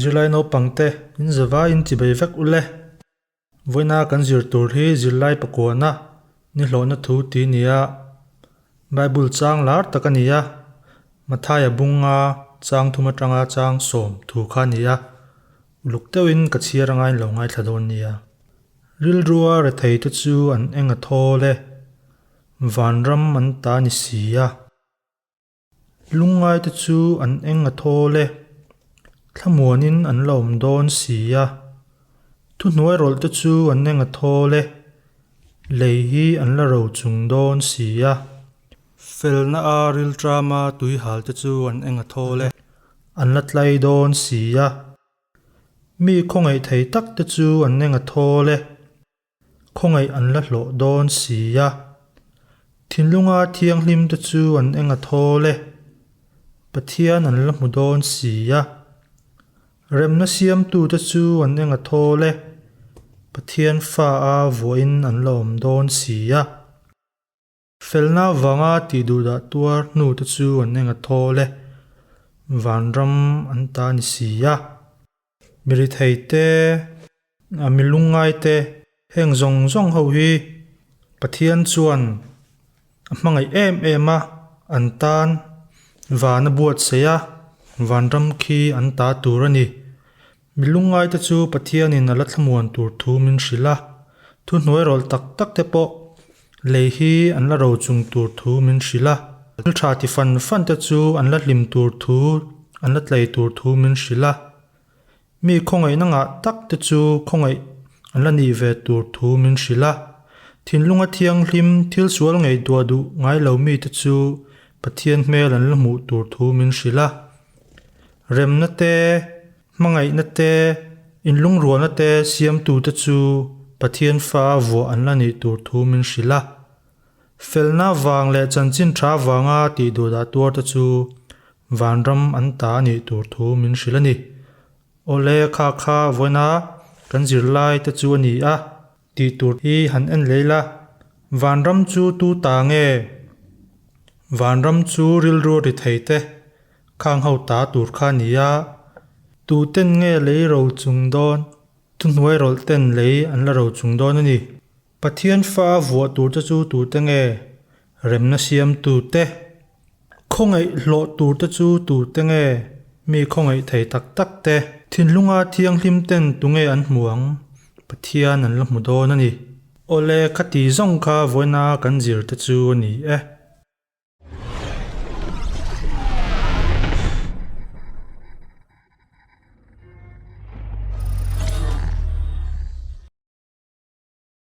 Zirlai no pangte in zawa in tibay vek ule. Voina kan zir tur hi zirlai pakuana. Nihlawhna thu ti niya. Bible chang lar taka niya. Mathaya bunga chang thumatanga chang som thu kha niya. Luktawin kachia rangain lo ngai thadon niya. Rilrua re thei tu chu an enga thole. Vanram an ta ni siya. Lungai tu chu an enga thole. Thamuanin an lom don siya. Tu nuai rol tu chu an enga thole. Leihi an la ro chung don siya. Felna a ril drama tui hal tu chu an enga thole. An latlai don siya. Mi khongai thei tak tu chu an enga thole. Khongai an la hlo don siya. Thinlunga thiang hlim tu chu an enga thole. Pathian an la mudon siya. Remna siam tu tu chu an enga thole. Pathian fa a voin an lom don siya. Felna vanga ti duda tuar nu tu chu an enga thole. Vanram an ta ni siya. Miri thei te, milungai te, heng zong zong hau hi. Pathian chuan, mangai ema, an tan, vana buat seya. Vanram ki an ta turani. Milungai ta chu pathianin alatlamuan tur thu min shila. Tu nuai rol tak te po. Leihi an la ro chung tur thu min shila. Ilchati fan ta chu an la lim tur thu, an la tlai tur thu min shila. Mi khongai na nga tak ta chu khongai an la ni ve tur thu min shila. Thinlunga thiang hlim thil sual ngai dua du ngai lo mi ta chu pathian mel an la mu tur thu min shila. Rem na te, mangai na te, inlung ruwa na te siam tu ta chu pathian fa vo an la ni tur thu min shila. Felna vang le chanchin tra vanga ti du da tuar ta chu vanram an ta ni tur thu min shila ni. Ole kha voina kan zirlai ta chu ani a. Ti tur hi han en leila. Vanram chu tu ta nge. Vanram chu rilru ri thei te. Khang hau ta tur kha niya. Tu ten nge lei ro chung don. Tu nuai rol ten lei an la ro chung don ani. Pathian fa vua tur ta chu tu te nge. Rem na siam tu te. Khongai lo tur ta chu tu te nge. Mi khongai thei tak te. Thinlunga thiang hlim ten tu nge an muang. Pathian an la mudon ani. Ole khati zong kha voina kan zir ta chu ani